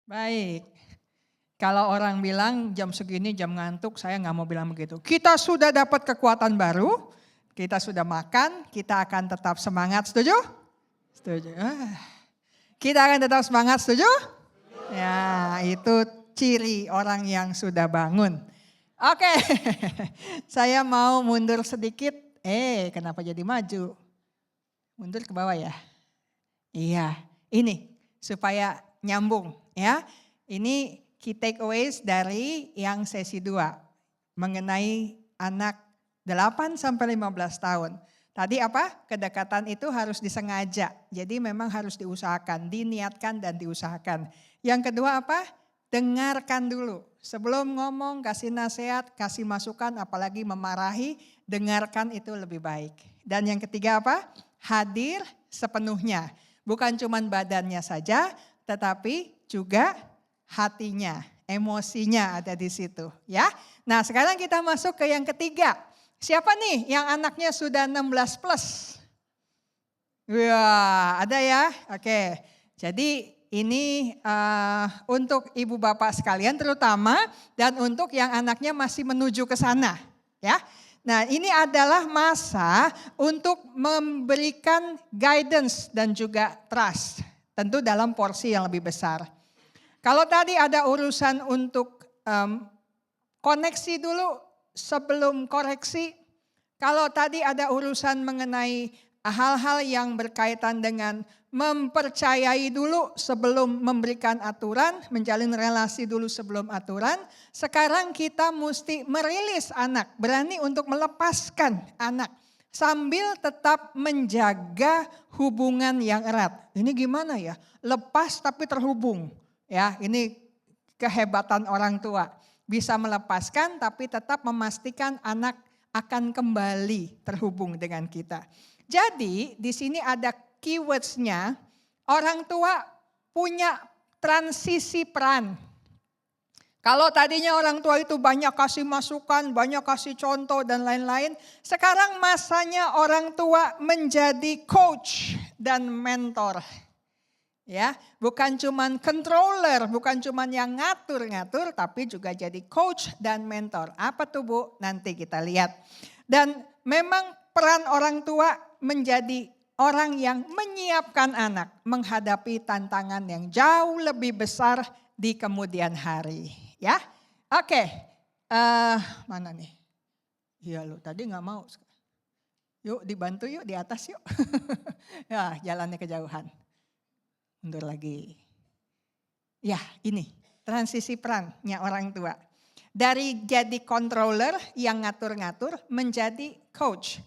Baik, kalau orang bilang jam segini jam ngantuk, saya nggak mau bilang begitu. Kita sudah dapat kekuatan baru, kita sudah makan, kita akan tetap semangat, setuju? Setuju. Kita akan tetap semangat, setuju? Ya, itu ciri orang yang sudah bangun. Oke, saya mau mundur sedikit. Kenapa jadi maju? Mundur ke bawah ya? Iya, ini supaya nyambung ya. Ini key takeaways dari yang sesi 2 mengenai anak 8 sampai 15 tahun. Tadi apa? Kedekatan itu harus disengaja. Jadi memang harus diusahakan, diniatkan dan diusahakan. Yang kedua apa? Dengarkan dulu. Sebelum ngomong, kasih nasihat, kasih masukan, apalagi memarahi, dengarkan itu lebih baik. Dan yang ketiga apa? Hadir sepenuhnya. Bukan cuma badannya saja, tetapi juga hatinya, emosinya ada di situ ya. Nah sekarang kita masuk ke yang ketiga. Siapa nih yang anaknya sudah 16 plus? Wah ada ya, oke. Jadi ini untuk ibu bapak sekalian terutama dan untuk yang anaknya masih menuju ke sana ya. Nah ini adalah masa untuk memberikan guidance dan juga trust. Tentu dalam porsi yang lebih besar. Kalau tadi ada urusan untuk koneksi dulu sebelum koreksi. Kalau tadi ada urusan mengenai hal-hal yang berkaitan dengan mempercayai dulu sebelum memberikan aturan, menjalin relasi dulu sebelum aturan. Sekarang kita mesti merilis anak, berani untuk melepaskan anak. Sambil tetap menjaga hubungan yang erat. Ini gimana ya? Lepas tapi terhubung. Ya, ini kehebatan orang tua. Bisa melepaskan tapi tetap memastikan anak akan kembali terhubung dengan kita. Jadi di sini ada keywords-nya, orang tua punya transisi peran. Kalau tadinya orang tua itu banyak kasih masukan, banyak kasih contoh dan lain-lain. Sekarang masanya orang tua menjadi coach dan mentor. Ya, bukan cuman controller, bukan cuman yang ngatur-ngatur, tapi juga jadi coach dan mentor. Apa tuh Bu? Nanti kita lihat. Dan memang peran orang tua menjadi orang yang menyiapkan anak menghadapi tantangan yang jauh lebih besar di kemudian hari. Ya, oke. Mana nih? Iya lo tadi nggak mau. Yuk dibantu yuk di atas yuk. Ya jalannya kejauhan. Mundur lagi. Ya ini transisi perannya orang tua. Dari jadi controller yang ngatur-ngatur menjadi coach.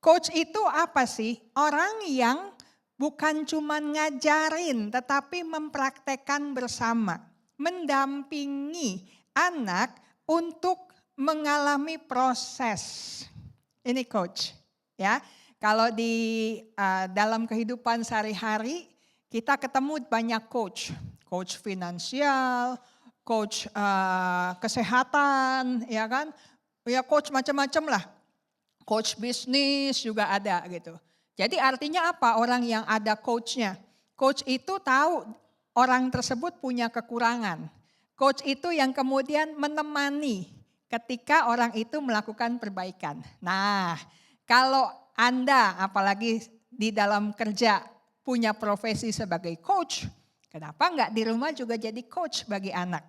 Coach itu apa sih? Orang yang bukan cuma ngajarin tetapi mempraktekkan bersama. Mendampingi anak untuk mengalami proses. Ini coach ya. Kalau di dalam kehidupan sehari-hari kita ketemu banyak coach. Coach finansial, coach kesehatan, ya kan? Ya coach macam-macam lah. Coach bisnis juga ada gitu. Jadi artinya apa orang yang ada coachnya? Coach itu tahu orang tersebut punya kekurangan. Coach itu yang kemudian menemani ketika orang itu melakukan perbaikan. Nah kalau Anda apalagi di dalam kerja punya profesi sebagai coach, kenapa enggak di rumah juga jadi coach bagi anak?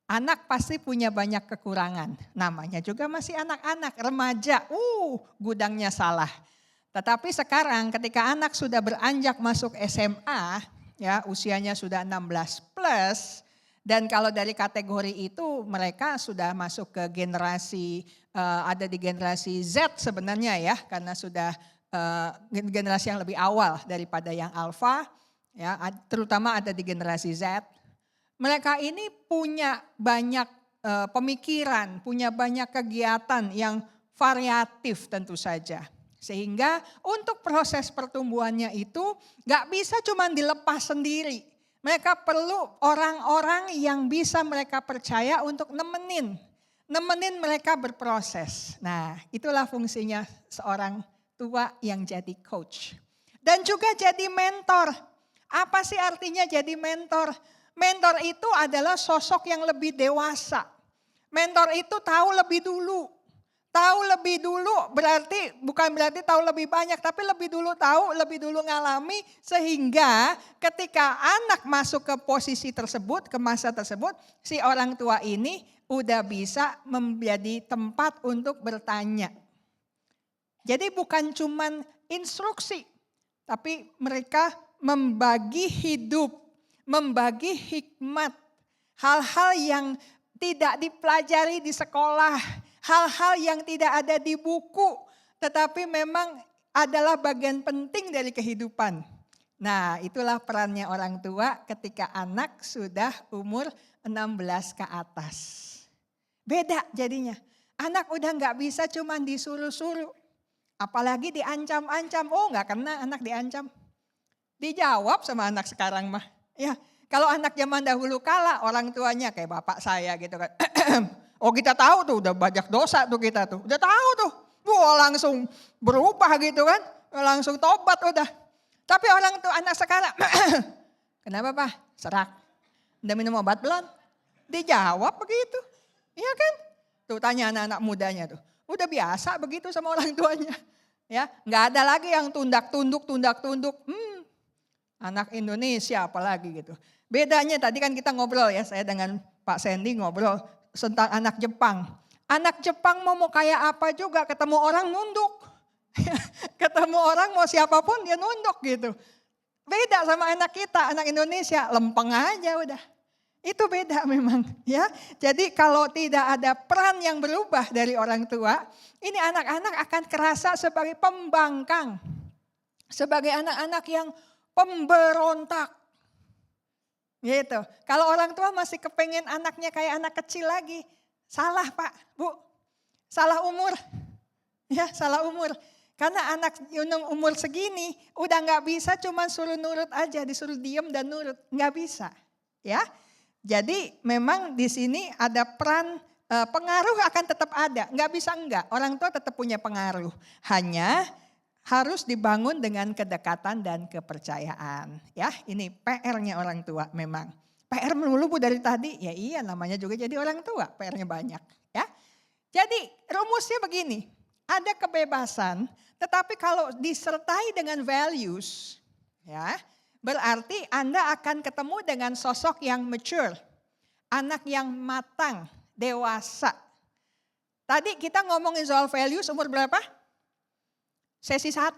Anak pasti punya banyak kekurangan, namanya juga masih anak-anak, remaja, gudangnya salah. Tetapi sekarang ketika anak sudah beranjak masuk SMA, ya usianya sudah 16 plus, dan kalau dari kategori itu mereka sudah masuk ke generasi, ada di generasi Z sebenarnya ya, karena sudah generasi yang lebih awal daripada yang alpha, ya, terutama ada di generasi Z. Mereka ini punya banyak pemikiran, punya banyak kegiatan yang variatif tentu saja. Sehingga untuk proses pertumbuhannya itu gak bisa cuma dilepas sendiri. Mereka perlu orang-orang yang bisa mereka percaya untuk nemenin mereka berproses. Nah itulah fungsinya seorang tua yang jadi coach. Dan juga jadi mentor. Apa sih artinya jadi mentor? Mentor itu adalah sosok yang lebih dewasa. Mentor itu tahu lebih dulu. Tahu lebih dulu bukan berarti tahu lebih banyak, tapi lebih dulu tahu, lebih dulu ngalami, sehingga ketika anak masuk ke posisi tersebut, ke masa tersebut, si orang tua ini udah bisa menjadi tempat untuk bertanya. Jadi bukan cuman instruksi, tapi mereka membagi hidup, membagi hikmat, hal-hal yang tidak dipelajari di sekolah, hal-hal yang tidak ada di buku, tetapi memang adalah bagian penting dari kehidupan. Nah, itulah perannya orang tua ketika anak sudah umur 16 ke atas. Beda jadinya. Anak udah gak bisa cuman disuruh-suruh. Apalagi diancam-ancam. Oh, gak kena anak diancam. Dijawab sama anak sekarang mah. Ya, kalau anak zaman dahulu kala orang tuanya kayak bapak saya gitu kan. Oh kita tahu tuh udah banyak dosa tuh kita tuh. Udah tahu tuh. Wah langsung berubah gitu kan. Langsung tobat udah. Tapi orang tuh anak sekarang. Kenapa Pak? Serak. Udah minum obat belum? Dijawab begitu. Iya kan? Tuh tanya anak-anak mudanya tuh. Udah biasa begitu sama orang tuanya. Ya, nggak ada lagi yang tundak-tunduk. Anak Indonesia apalagi gitu. Bedanya tadi kan kita ngobrol ya, saya dengan Pak Sandy ngobrol tentang anak Jepang. Anak Jepang mau kayak apa juga, ketemu orang nunduk. Ketemu orang mau siapapun dia nunduk gitu. Beda sama anak kita, anak Indonesia lempeng aja udah. Itu beda memang ya. Jadi kalau tidak ada peran yang berubah dari orang tua, ini anak-anak akan kerasa sebagai pembangkang. Sebagai anak-anak yang pemberontak. Gitu. Kalau orang tua masih kepengen anaknya kayak anak kecil lagi, salah Pak, Bu. Salah umur. Ya, salah umur. Karena anak umur segini udah gak bisa cuman suruh nurut aja, disuruh diem dan nurut, gak bisa. Ya. Jadi memang di sini ada peran pengaruh akan tetap ada, gak bisa enggak. Orang tua tetap punya pengaruh. Hanya harus dibangun dengan kedekatan dan kepercayaan. Ya, ini PR-nya orang tua memang. PR melulu Bu dari tadi. Ya iya namanya juga jadi orang tua, PR-nya banyak, ya. Jadi rumusnya begini, ada kebebasan, tetapi kalau disertai dengan values, ya, berarti Anda akan ketemu dengan sosok yang mature, anak yang matang, dewasa. Tadi kita ngomongin soal values umur berapa? Sesi 1.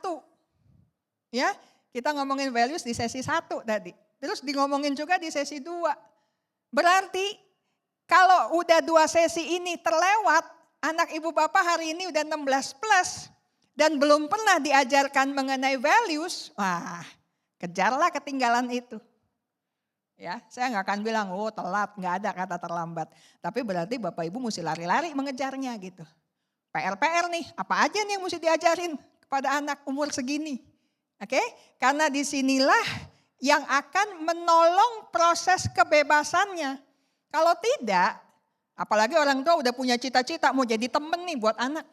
Ya, kita ngomongin values di sesi 1 tadi. Terus ngomongin juga di sesi 2. Berarti kalau udah 2 sesi ini terlewat, anak ibu bapak hari ini udah 16 plus dan belum pernah diajarkan mengenai values, wah, kejarlah ketinggalan itu. Ya, saya nggak akan bilang, oh telat, nggak ada kata terlambat. Tapi berarti bapak ibu mesti lari-lari mengejarnya gitu. PR nih, apa aja nih yang mesti diajarin pada anak umur segini. Oke? Karena disinilah yang akan menolong proses kebebasannya. Kalau tidak, apalagi orang tua udah punya cita-cita mau jadi temen nih buat anak.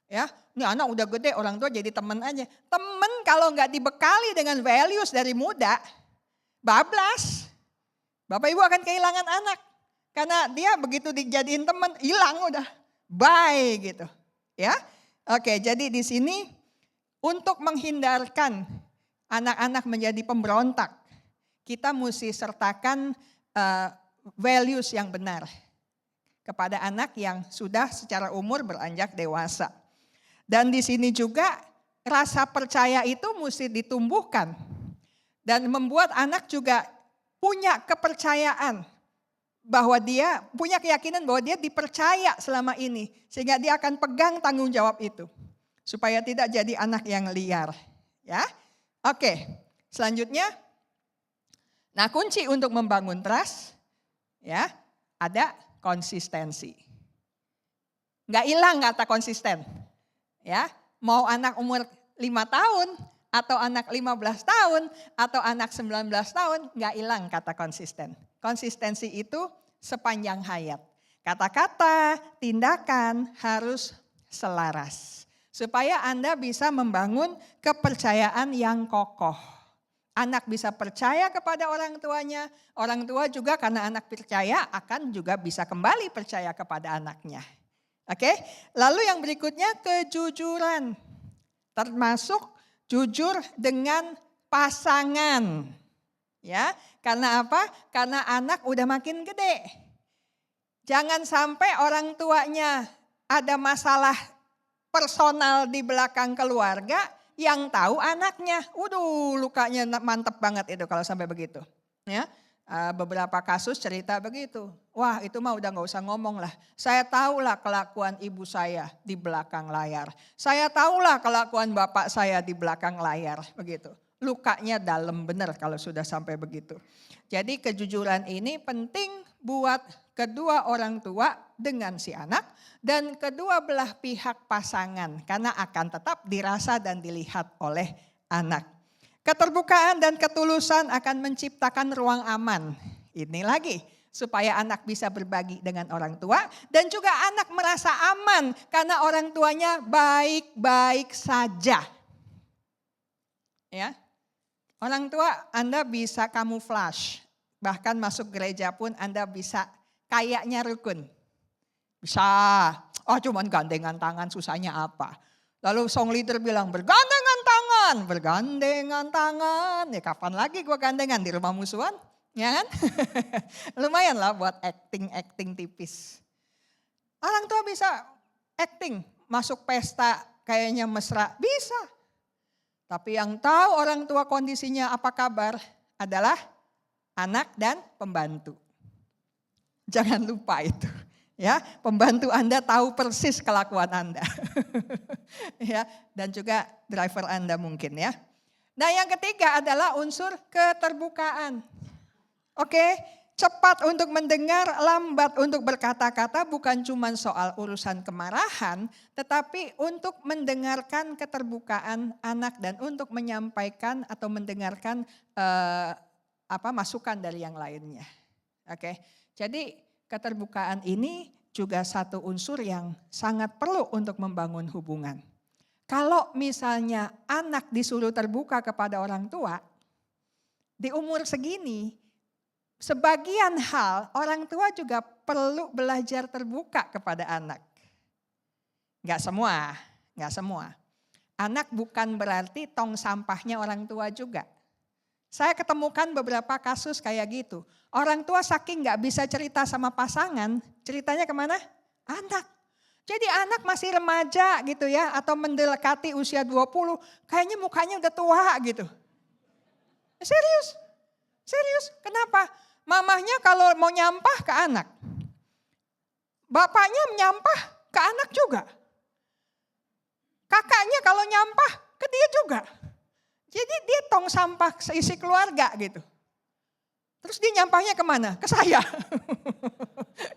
Ya, ini anak udah gede, orang tua jadi temen aja. Temen kalau nggak dibekali dengan values dari muda, bablas. Bapak ibu akan kehilangan anak. Karena dia begitu dijadiin temen, hilang udah. Bye gitu. Ya, oke, jadi di sini untuk menghindarkan anak-anak menjadi pemberontak, kita mesti sertakan values yang benar kepada anak yang sudah secara umur beranjak dewasa. Dan di sini juga rasa percaya itu mesti ditumbuhkan dan membuat anak juga punya kepercayaan bahwa dia punya keyakinan bahwa dia dipercaya selama ini sehingga dia akan pegang tanggung jawab itu. Supaya tidak jadi anak yang liar. Ya, oke. Selanjutnya, nah kunci untuk membangun trust, ya, ada konsistensi. Nggak hilang kata konsisten. Ya, mau anak umur 5 tahun, atau anak 15 tahun, atau anak 19 tahun, nggak hilang kata konsisten. Konsistensi itu sepanjang hayat. Kata-kata, tindakan harus selaras. Supaya Anda bisa membangun kepercayaan yang kokoh. Anak bisa percaya kepada orang tuanya, orang tua juga karena anak percaya akan juga bisa kembali percaya kepada anaknya. Oke, lalu yang berikutnya kejujuran, termasuk jujur dengan pasangan. Ya, karena apa? Karena anak udah makin gede. Jangan sampai orang tuanya ada masalah personal di belakang keluarga, yang tahu anaknya. Lukanya mantep banget itu kalau sampai begitu. Ya, beberapa kasus cerita begitu. Wah, itu mah udah nggak usah ngomong lah. Saya tahulah kelakuan ibu saya di belakang layar. Saya tahulah kelakuan bapak saya di belakang layar, begitu. Lukanya dalam benar kalau sudah sampai begitu. Jadi kejujuran ini penting buat kedua orang tua dengan si anak dan kedua belah pihak pasangan karena akan tetap dirasa dan dilihat oleh anak. Keterbukaan dan ketulusan akan menciptakan ruang aman. Ini lagi supaya anak bisa berbagi dengan orang tua dan juga anak merasa aman karena orang tuanya baik-baik saja. Ya. Orang tua Anda bisa kamuflase, bahkan masuk gereja pun Anda bisa kayaknya rukun. Bisa, cuman gandengan tangan susahnya apa. Lalu song leader bilang bergandengan tangan. Ya kapan lagi gue gandengan di rumah musuhan, ya kan? Lumayan lah buat acting tipis. Orang tua bisa acting, masuk pesta kayaknya mesra, bisa. Tapi yang tahu orang tua kondisinya apa kabar adalah anak dan pembantu. Jangan lupa itu. Ya, pembantu Anda tahu persis kelakuan Anda. Ya, dan juga driver Anda mungkin ya. Nah, yang ketiga adalah unsur keterbukaan. Oke, cepat untuk mendengar, lambat untuk berkata-kata bukan cuma soal urusan kemarahan, tetapi untuk mendengarkan keterbukaan anak dan untuk menyampaikan atau mendengarkan masukan dari yang lainnya. Oke, jadi keterbukaan ini juga satu unsur yang sangat perlu untuk membangun hubungan. Kalau misalnya anak disuruh terbuka kepada orang tua, di umur segini, sebagian hal orang tua juga perlu belajar terbuka kepada anak. Enggak semua. Anak bukan berarti tong sampahnya orang tua juga. Saya ketemukan beberapa kasus kayak gitu. Orang tua saking gak bisa cerita sama pasangan, ceritanya kemana? Anak. Jadi anak masih remaja gitu ya, atau mendekati usia 20, kayaknya mukanya udah tua gitu. Serius, kenapa? Mamahnya kalau mau nyampah ke anak, bapaknya menyampah ke anak juga. Kakaknya kalau nyampah ke dia juga. Jadi dia tong sampah seisi keluarga gitu. Terus dia nyampahnya kemana? Ke saya.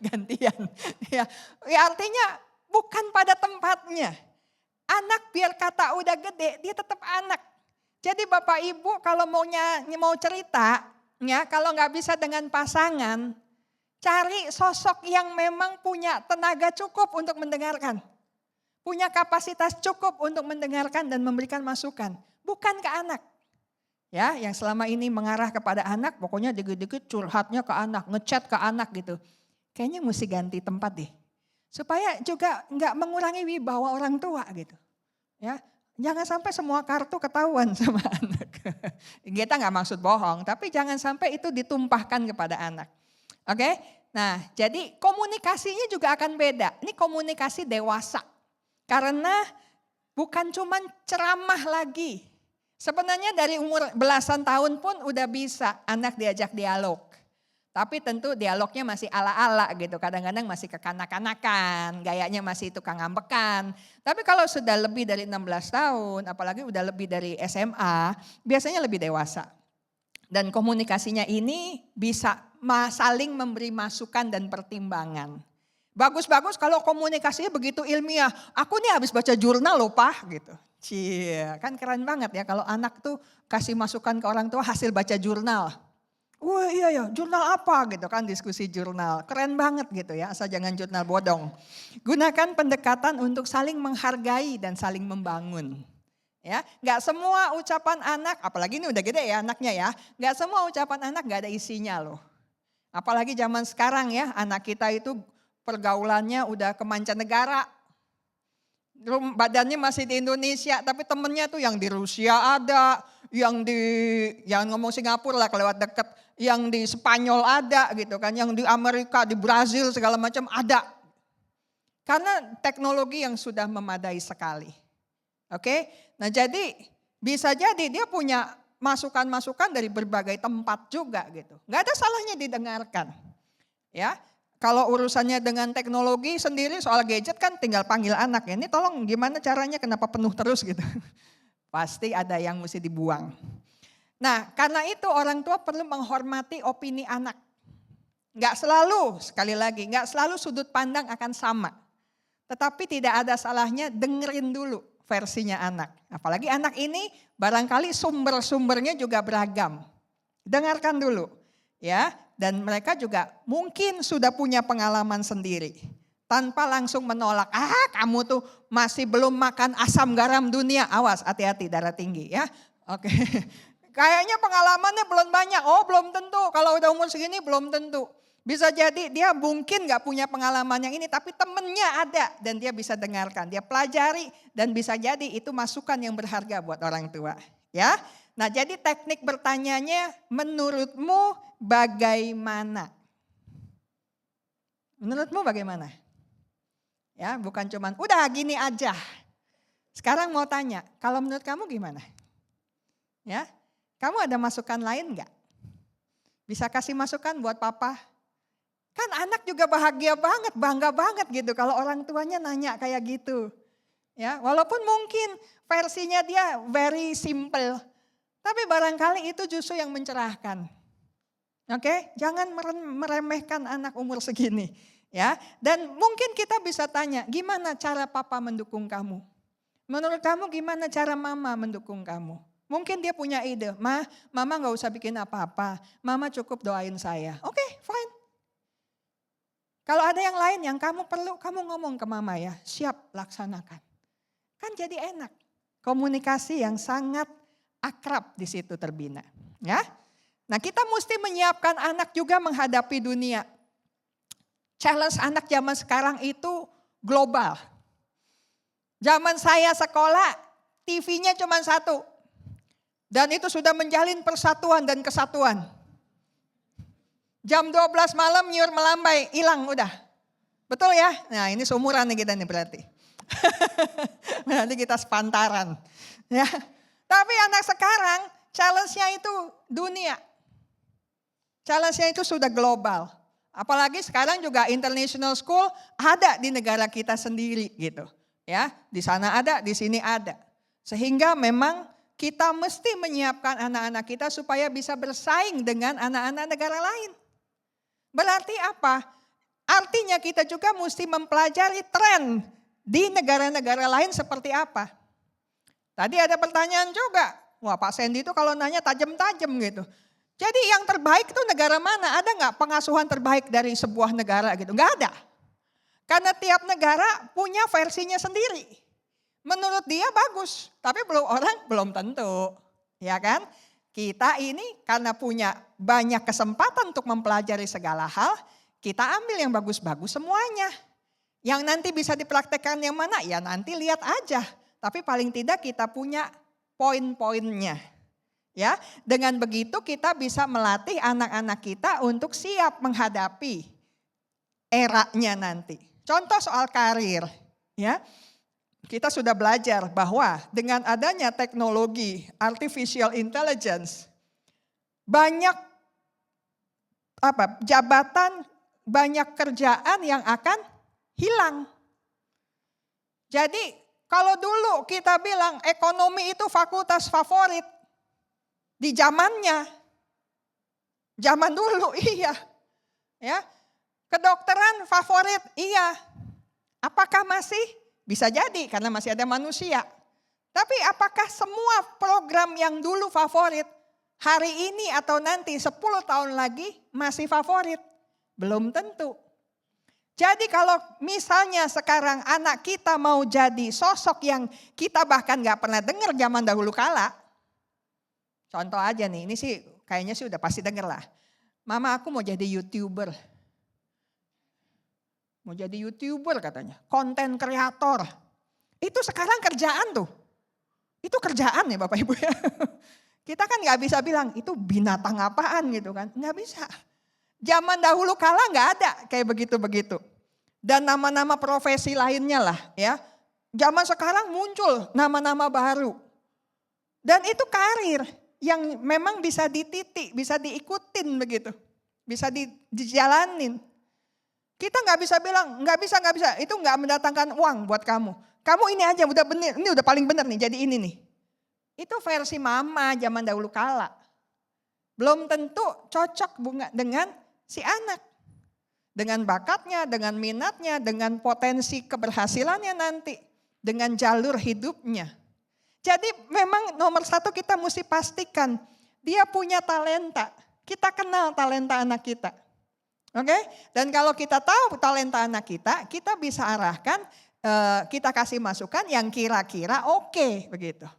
Gantian. Ya, artinya bukan pada tempatnya. Anak biar kata udah gede, dia tetap anak. Jadi bapak ibu kalau mau cerita, ya kalau nggak bisa dengan pasangan, cari sosok yang memang punya tenaga cukup untuk mendengarkan. Punya kapasitas cukup untuk mendengarkan dan memberikan masukan. Bukan ke anak. Ya, yang selama ini mengarah kepada anak, pokoknya dikit-dikit curhatnya ke anak, ngechat ke anak gitu. Kayaknya mesti ganti tempat deh. Supaya juga nggak mengurangi wibawa orang tua gitu. Ya, jangan sampai semua kartu ketahuan sama anak. Kita nggak maksud bohong, tapi jangan sampai itu ditumpahkan kepada anak. Oke? Nah, jadi komunikasinya juga akan beda. Ini komunikasi dewasa. Karena bukan cuman ceramah lagi. Sebenarnya dari umur belasan tahun pun udah bisa anak diajak dialog. Tapi tentu dialognya masih ala-ala gitu. Kadang-kadang masih kekanak-kanakan, gayanya masih tukang ngambekan. Tapi kalau sudah lebih dari 16 tahun, apalagi udah lebih dari SMA, biasanya lebih dewasa. Dan komunikasinya ini bisa saling memberi masukan dan pertimbangan. Bagus-bagus kalau komunikasinya begitu ilmiah. Aku nih habis baca jurnal loh Pak gitu. Cie, kan keren banget ya kalau anak tuh kasih masukan ke orang tua hasil baca jurnal. Wah iya ya, jurnal apa gitu kan, diskusi jurnal. Keren banget gitu ya, asal jangan jurnal bodong. Gunakan pendekatan untuk saling menghargai dan saling membangun. Ya, nggak semua ucapan anak, apalagi ini udah gede ya anaknya ya, nggak semua ucapan anak nggak ada isinya loh. Apalagi zaman sekarang ya, anak kita itu pergaulannya udah ke mancanegara. Badannya masih di Indonesia, tapi temennya tuh yang di Rusia ada, yang ngomong Singapura lah kelewat deket, yang di Spanyol ada gitu kan, yang di Amerika, di Brazil segala macam ada. Karena teknologi yang sudah memadai sekali. Oke, nah jadi bisa jadi dia punya masukan-masukan dari berbagai tempat juga gitu. Gak ada salahnya didengarkan. Ya, kalau urusannya dengan teknologi sendiri soal gadget kan tinggal panggil anak ya. Ini tolong gimana caranya kenapa penuh terus gitu. Pasti ada yang mesti dibuang. Nah karena itu orang tua perlu menghormati opini anak. Gak selalu, sekali lagi, gak selalu sudut pandang akan sama. Tetapi tidak ada salahnya dengerin dulu versinya anak. Apalagi anak ini barangkali sumber-sumbernya juga beragam. Dengarkan dulu ya. Dan mereka juga mungkin sudah punya pengalaman sendiri. Tanpa langsung menolak, kamu tuh masih belum makan asam garam dunia. Awas, hati-hati darah tinggi ya. Oke, kayaknya pengalamannya belum banyak. Oh belum tentu, kalau udah umur segini belum tentu. Bisa jadi dia mungkin gak punya pengalaman yang ini, tapi temennya ada dan dia bisa dengarkan. Dia pelajari dan bisa jadi itu masukan yang berharga buat orang tua. Ya, nah jadi teknik bertanyanya menurutmu bagaimana? Menurutmu bagaimana? Ya, bukan cuman udah gini aja. Sekarang mau tanya, kalau menurut kamu gimana? Ya, kamu ada masukan lain enggak? Bisa kasih masukan buat papa? Kan anak juga bahagia banget, bangga banget gitu kalau orang tuanya nanya kayak gitu. Ya, walaupun mungkin versinya dia very simple, tapi barangkali itu justru yang mencerahkan. Oke, jangan meremehkan anak umur segini, ya. Dan mungkin kita bisa tanya, gimana cara papa mendukung kamu? Menurut kamu gimana cara mama mendukung kamu? Mungkin dia punya ide, mama gak usah bikin apa-apa, mama cukup doain saya. Oke, fine. Kalau ada yang lain yang kamu perlu, kamu ngomong ke mama ya, siap laksanakan. Kan jadi enak. Komunikasi yang sangat akrab di situ terbina. Ya. Nah kita mesti menyiapkan anak juga menghadapi dunia. Challenge anak zaman sekarang itu global. Zaman saya sekolah, TV-nya cuma satu. Dan itu sudah menjalin persatuan dan kesatuan. Jam 12 malam nyur melambai, hilang udah. Betul ya? Nah ini seumuran nih kita nih berarti. Berarti kita sepantaran. Ya. Tapi anak sekarang challenge-nya itu dunia. Challenge-nya itu sudah global. Apalagi sekarang juga international school ada di negara kita sendiri gitu. Ya, di sana ada, di sini ada. Sehingga memang kita mesti menyiapkan anak-anak kita supaya bisa bersaing dengan anak-anak negara lain. Berarti apa? Artinya kita juga mesti mempelajari tren di negara-negara lain seperti apa. Tadi ada pertanyaan juga, wah Pak Sandy itu kalau nanya tajam-tajam gitu. Jadi yang terbaik itu negara mana? Ada nggak pengasuhan terbaik dari sebuah negara gitu? Nggak ada. Karena tiap negara punya versinya sendiri. Menurut dia bagus, tapi orang belum tentu. Ya kan? Kita ini karena punya banyak kesempatan untuk mempelajari segala hal, kita ambil yang bagus-bagus semuanya. Yang nanti bisa dipraktekkan yang mana? Ya nanti lihat aja. Tapi paling tidak kita punya poin-poinnya. Ya, dengan begitu kita bisa melatih anak-anak kita untuk siap menghadapi eranya nanti. Contoh soal karir, ya. Kita sudah belajar bahwa dengan adanya teknologi artificial intelligence banyak jabatan, banyak kerjaan yang akan hilang. Jadi kalau dulu kita bilang ekonomi itu fakultas favorit, di zamannya, zaman dulu iya, ya. Kedokteran favorit iya. Apakah masih? Bisa jadi karena masih ada manusia. Tapi apakah semua program yang dulu favorit hari ini atau nanti 10 tahun lagi masih favorit? Belum tentu. Jadi kalau misalnya sekarang anak kita mau jadi sosok yang kita bahkan gak pernah dengar zaman dahulu kala. Contoh aja nih, ini sih kayaknya sih udah pasti denger lah. Mama aku mau jadi YouTuber. Mau jadi YouTuber katanya, konten kreator. Itu sekarang kerjaan tuh. Itu kerjaan ya Bapak Ibu ya. Kita kan gak bisa bilang itu binatang apaan gitu kan. Gak bisa. Zaman dahulu kala gak ada kayak begitu-begitu. Dan nama-nama profesi lainnya lah ya. Zaman sekarang muncul nama-nama baru. Dan itu karir yang memang bisa dititik, bisa diikutin begitu. Bisa dijalanin. Kita gak bisa bilang, gak bisa. Itu gak mendatangkan uang buat kamu. Kamu ini aja udah bener, ini udah paling bener nih jadi ini nih. Itu versi mama zaman dahulu kala. Belum tentu cocok dengan si anak. Dengan bakatnya, dengan minatnya, dengan potensi keberhasilannya nanti. Dengan jalur hidupnya. Jadi memang nomor satu kita mesti pastikan dia punya talenta. Kita kenal talenta anak kita. Oke? Dan kalau kita tahu talenta anak kita bisa arahkan, kita kasih masukan yang kira-kira oke, begitu.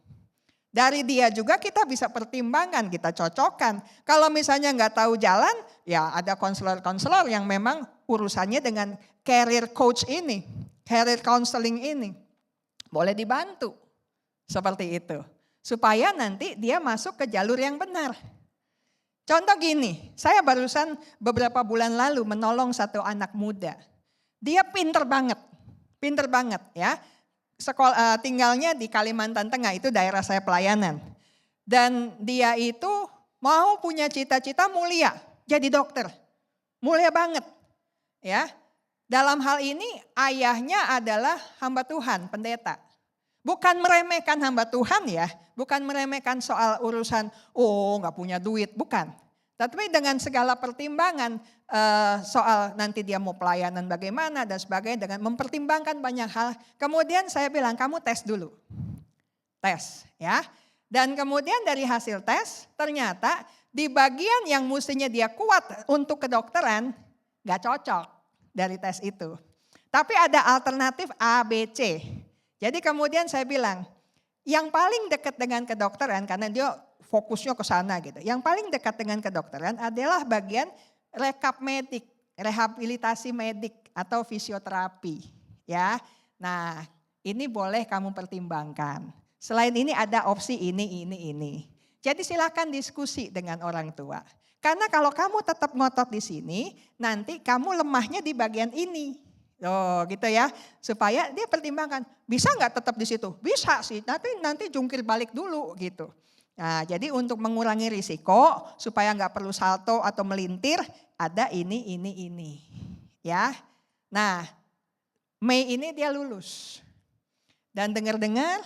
Dari dia juga kita bisa pertimbangkan, kita cocokkan. Kalau misalnya nggak tahu jalan, ya ada konselor-konselor yang memang urusannya dengan career coach ini, career counseling ini. Boleh dibantu, seperti itu. Supaya nanti dia masuk ke jalur yang benar. Contoh gini, saya barusan beberapa bulan lalu menolong satu anak muda. Dia pinter banget ya. Tinggalnya di Kalimantan Tengah, itu daerah saya pelayanan. Dan dia itu mau punya cita-cita mulia, jadi dokter. Mulia banget ya. Dalam hal ini ayahnya adalah hamba Tuhan, pendeta. Bukan meremehkan hamba Tuhan ya, bukan meremehkan soal urusan gak punya duit, bukan. Tapi dengan segala pertimbangan soal nanti dia mau pelayanan bagaimana dan sebagainya, dengan mempertimbangkan banyak hal. Kemudian saya bilang kamu tes dulu. Tes ya. Dan kemudian dari hasil tes ternyata di bagian yang mestinya dia kuat untuk kedokteran gak cocok dari tes itu. Tapi ada alternatif A, B, C. Jadi kemudian saya bilang yang paling dekat dengan kedokteran karena dia fokusnya ke sana gitu. Yang paling dekat dengan kedokteran adalah bagian rekap medik, rehabilitasi medik atau fisioterapi ya. Nah, ini boleh kamu pertimbangkan. Selain ini ada opsi ini. Jadi silakan diskusi dengan orang tua. Karena kalau kamu tetap ngotot di sini, nanti kamu lemahnya di bagian ini. Oh gitu ya, supaya dia pertimbangkan, bisa nggak tetap di situ? Bisa sih, nanti jungkir balik dulu gitu. Nah, jadi untuk mengurangi risiko supaya nggak perlu salto atau melintir, ada ini. Ya, nah Mei ini dia lulus dan dengar-dengar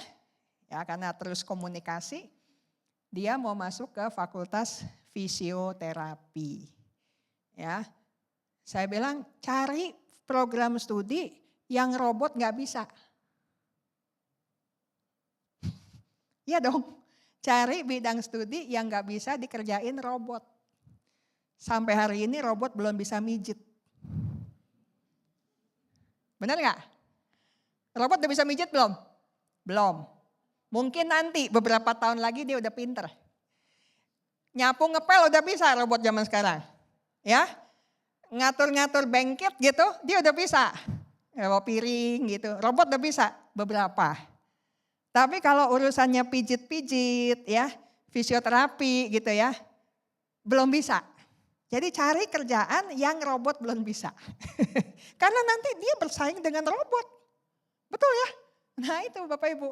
ya karena terus komunikasi, dia mau masuk ke Fakultas Fisioterapi. Ya, saya bilang cari program studi yang robot nggak bisa. Iya dong. Cari bidang studi yang gak bisa dikerjain robot. Sampai hari ini robot belum bisa mijit. Benar gak? Robot udah bisa mijit belum? Belum. Mungkin nanti beberapa tahun lagi dia udah pinter. Nyapu ngepel udah bisa robot zaman sekarang. Ya, ngatur-ngatur bengket gitu dia udah bisa. Bawa piring gitu, robot udah bisa beberapa. Tapi kalau urusannya pijit-pijit ya, fisioterapi gitu ya, belum bisa. Jadi cari kerjaan yang robot belum bisa. Karena nanti dia bersaing dengan robot. Betul ya? Nah itu Bapak Ibu.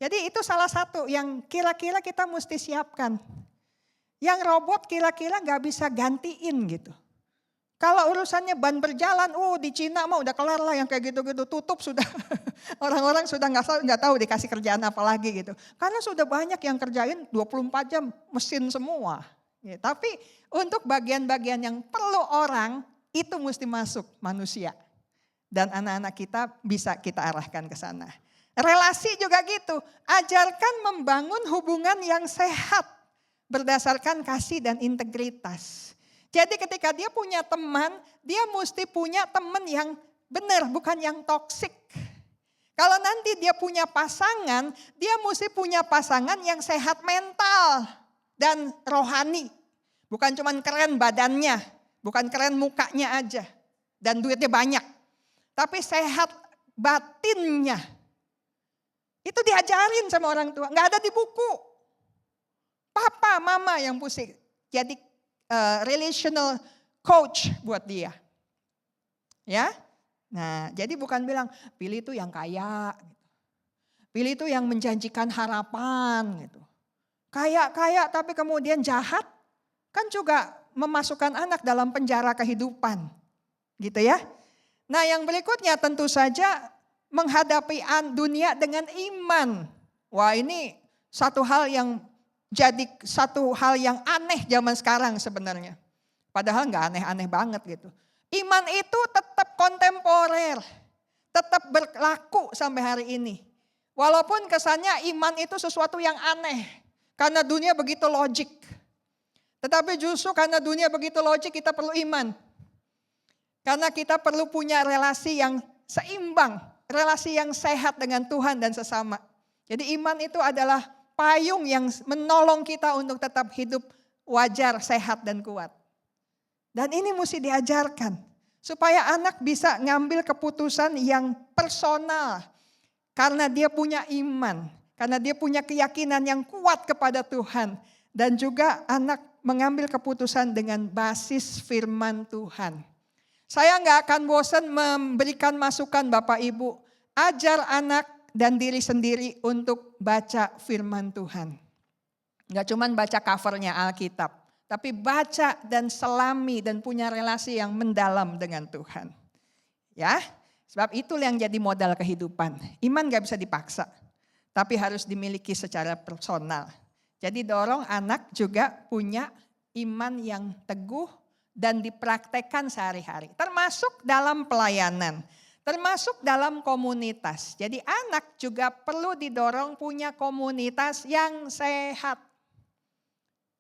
Jadi itu salah satu yang kira-kira kita mesti siapkan. Yang robot kira-kira gak bisa gantiin gitu. Kalau urusannya ban berjalan, di Cina mah udah kelar lah yang kayak gitu-gitu, tutup sudah. Orang-orang sudah nggak tahu dikasih kerjaan apa lagi gitu. Karena sudah banyak yang kerjain 24 jam mesin semua. Ya, tapi untuk bagian-bagian yang perlu orang, itu mesti masuk manusia. Dan anak-anak kita bisa kita arahkan ke sana. Relasi juga gitu, ajarkan membangun hubungan yang sehat berdasarkan kasih dan integritas. Jadi ketika dia punya teman, dia mesti punya teman yang benar, bukan yang toksik. Kalau nanti dia punya pasangan, dia mesti punya pasangan yang sehat mental dan rohani. Bukan cuma keren badannya, bukan keren mukanya aja. Dan duitnya banyak. Tapi sehat batinnya. Itu diajarin sama orang tua, nggak ada di buku. Papa, mama yang mesti jadi relational coach buat dia. Ya. Nah, jadi bukan bilang pilih itu yang kaya, pilih itu yang menjanjikan harapan gitu. Kaya tapi kemudian jahat, kan juga memasukkan anak dalam penjara kehidupan. Gitu ya. Nah, yang berikutnya tentu saja menghadapi dunia dengan iman. Wah, ini satu hal yang jadi satu hal yang aneh zaman sekarang sebenarnya. Padahal nggak aneh-aneh banget gitu. Iman itu tetap kontemporer, tetap berlaku sampai hari ini. Walaupun kesannya iman itu sesuatu yang aneh, karena dunia begitu logik. Tetapi justru karena dunia begitu logik kita perlu iman. Karena kita perlu punya relasi yang seimbang, relasi yang sehat dengan Tuhan dan sesama. Jadi iman itu adalah payung yang menolong kita untuk tetap hidup wajar, sehat dan kuat. Dan ini mesti diajarkan supaya anak bisa ngambil keputusan yang personal karena dia punya iman, karena dia punya keyakinan yang kuat kepada Tuhan dan juga anak mengambil keputusan dengan basis firman Tuhan. Saya nggak akan bosan memberikan masukan Bapak Ibu, ajar anak dan diri sendiri untuk baca firman Tuhan. Nggak cuma baca covernya Alkitab. Tapi baca dan selami dan punya relasi yang mendalam dengan Tuhan. Ya, sebab itulah yang jadi modal kehidupan. Iman gak bisa dipaksa, tapi harus dimiliki secara personal. Jadi dorong anak juga punya iman yang teguh dan dipraktekkan sehari-hari. Termasuk dalam pelayanan, termasuk dalam komunitas. Jadi anak juga perlu didorong punya komunitas yang sehat.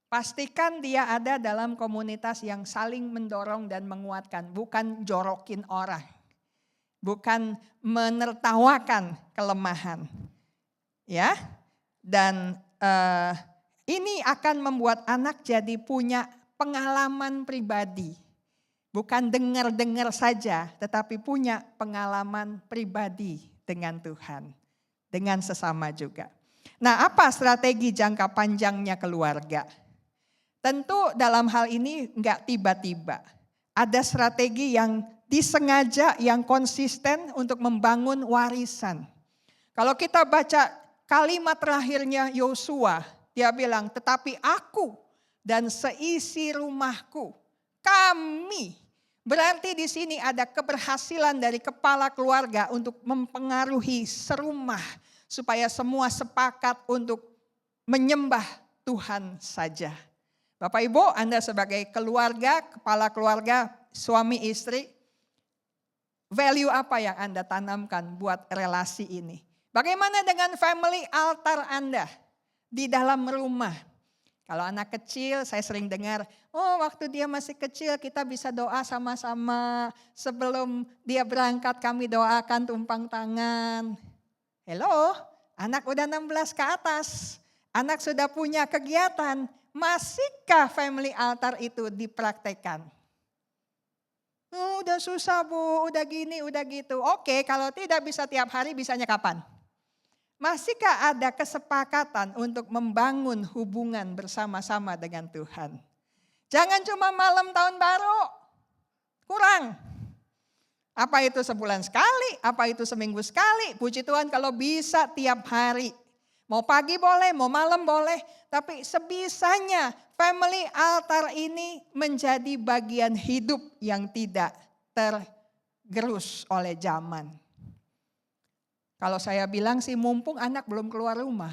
Pastikan dia ada dalam komunitas yang saling mendorong dan menguatkan. Bukan jorokin orang. Bukan menertawakan kelemahan. Ya, dan ini akan membuat anak jadi punya pengalaman pribadi. Bukan dengar-dengar saja, tetapi punya pengalaman pribadi dengan Tuhan. Dengan sesama juga. Nah, apa strategi jangka panjangnya keluarga? Tentu dalam hal ini enggak tiba-tiba. Ada strategi yang disengaja, yang konsisten untuk membangun warisan. Kalau kita baca kalimat terakhirnya Yosua, dia bilang, tetapi aku dan seisi rumahku, kami. Berarti di sini ada keberhasilan dari kepala keluarga untuk mempengaruhi serumah. Supaya semua sepakat untuk menyembah Tuhan saja. Bapak Ibu, Anda sebagai keluarga, kepala keluarga, suami istri, value apa yang Anda tanamkan buat relasi ini? Bagaimana dengan family altar Anda di dalam rumah? Kalau anak kecil saya sering dengar, oh waktu dia masih kecil kita bisa doa sama-sama. Sebelum dia berangkat kami doakan tumpang tangan. Hello, anak udah 16 ke atas, anak sudah punya kegiatan. Masihkah family altar itu dipraktekkan? Udah susah Bu, udah gini, udah gitu. Oke, kalau tidak bisa tiap hari, bisanya kapan? Masihkah ada kesepakatan untuk membangun hubungan bersama-sama dengan Tuhan? Jangan cuma malam tahun baru, kurang. Apa itu sebulan sekali, apa itu seminggu sekali. Puji Tuhan kalau bisa tiap hari. Mau pagi boleh, mau malam boleh. Tapi sebisanya family altar ini menjadi bagian hidup yang tidak tergerus oleh zaman. Kalau saya bilang sih mumpung anak belum keluar rumah.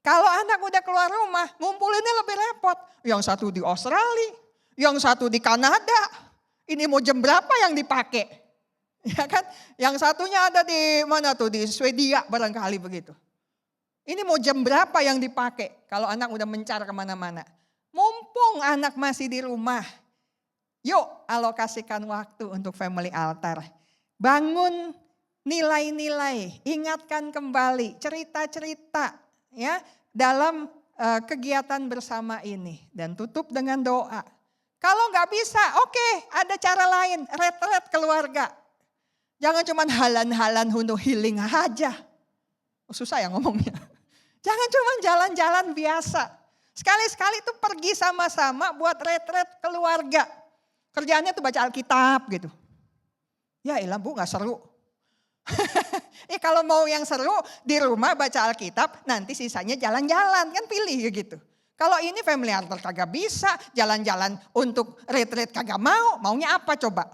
Kalau anak udah keluar rumah, ngumpulinnya lebih repot. Yang satu di Australia, yang satu di Kanada. Ini mau jam berapa yang dipakai? Ya kan? Yang satunya ada di mana tuh? Di Swedia barangkali begitu. Ini mau jam berapa yang dipakai kalau anak udah mencar kemana-mana. Mumpung mumpung anak masih di rumah, yuk alokasikan waktu untuk family altar. Bangun nilai-nilai, ingatkan kembali cerita-cerita ya dalam kegiatan bersama ini. Dan tutup dengan doa. Kalau nggak bisa, oke, ada cara lain, retret keluarga. Jangan cuma halan-halan untuk healing aja. Susah ya ngomongnya. Jangan cuma jalan-jalan biasa. Sekali-sekali tuh pergi sama-sama buat retret keluarga. Kerjaannya tuh baca Alkitab gitu. Ya elah Bu, gak seru. Kalau mau yang seru di rumah baca Alkitab, nanti sisanya jalan-jalan, kan pilih gitu. Kalau ini family altar kagak bisa, jalan-jalan untuk retret kagak mau, maunya apa coba?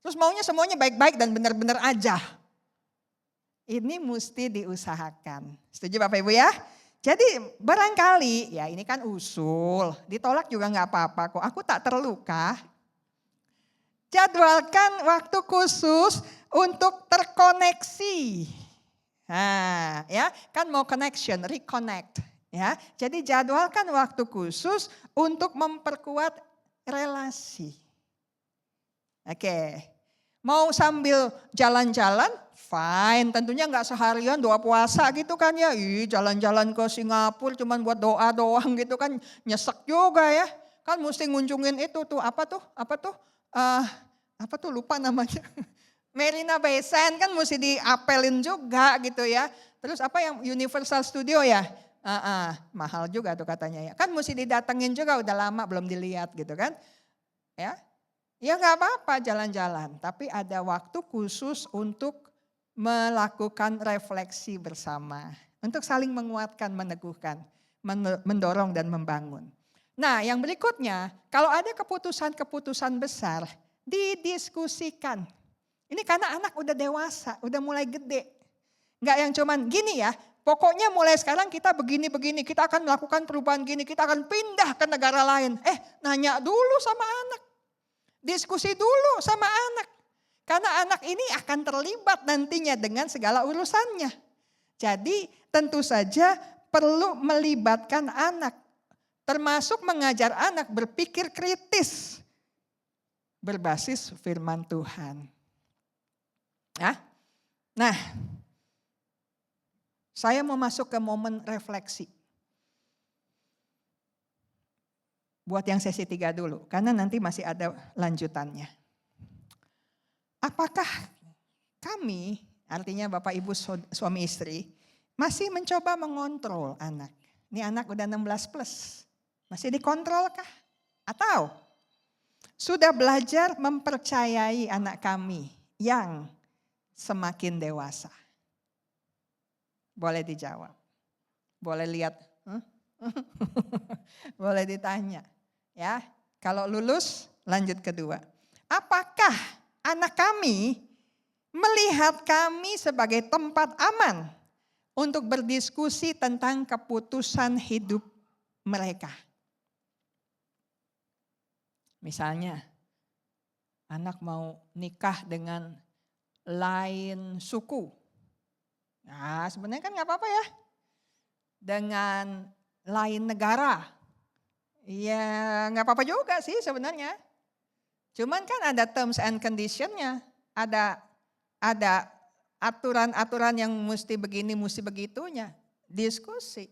Terus maunya semuanya baik-baik dan benar-benar aja. Ini mesti diusahakan. Setuju Bapak Ibu ya? Jadi barangkali, ya ini kan usul, ditolak juga gak apa-apa kok. Aku tak terluka. Jadwalkan waktu khusus untuk terkoneksi. Nah, ya kan mau connection, reconnect. Ya, jadi jadwalkan waktu khusus untuk memperkuat relasi. Oke, mau sambil jalan-jalan, fine. Tentunya nggak seharian doa puasa gitu kan ya. Jalan-jalan ke Singapura cuman buat doa doang gitu kan, nyesek juga ya. Kan mesti ngunjungin itu tuh apa tuh lupa namanya. Marina Bay Sands kan mesti diapelin juga gitu ya. Terus apa yang Universal Studio ya? Mahal juga tuh katanya ya. Kan mesti didatengin juga, udah lama belum dilihat gitu kan. Ya gak apa-apa jalan-jalan. Tapi ada waktu khusus untuk melakukan refleksi bersama. Untuk saling menguatkan, meneguhkan, mendorong dan membangun. Nah yang berikutnya, kalau ada keputusan-keputusan besar, didiskusikan. Ini karena anak udah dewasa, udah mulai gede. Gak yang cuman gini ya, pokoknya mulai sekarang kita begini-begini, kita akan melakukan perubahan gini, kita akan pindah ke negara lain. Nanya dulu sama anak, diskusi dulu sama anak. Karena anak ini akan terlibat nantinya dengan segala urusannya. Jadi tentu saja perlu melibatkan anak. Termasuk mengajar anak berpikir kritis. Berbasis firman Tuhan. Nah, saya mau masuk ke momen refleksi. Buat yang sesi 3 dulu, karena nanti masih ada lanjutannya. Apakah kami, artinya Bapak Ibu suami istri, masih mencoba mengontrol anak? Ini anak udah 16 plus, masih dikontrol kah? Atau sudah belajar mempercayai anak kami yang semakin dewasa? Boleh dijawab, boleh lihat, boleh ditanya. Ya, kalau lulus lanjut kedua. Apakah anak kami melihat kami sebagai tempat aman untuk berdiskusi tentang keputusan hidup mereka? Misalnya, anak mau nikah dengan lain suku. Nah sebenarnya kan gak apa-apa ya. Dengan lain negara. Ya gak apa-apa juga sih sebenarnya. Cuman kan ada terms and conditionnya. Ada aturan-aturan yang mesti begini, mesti begitunya. Diskusi.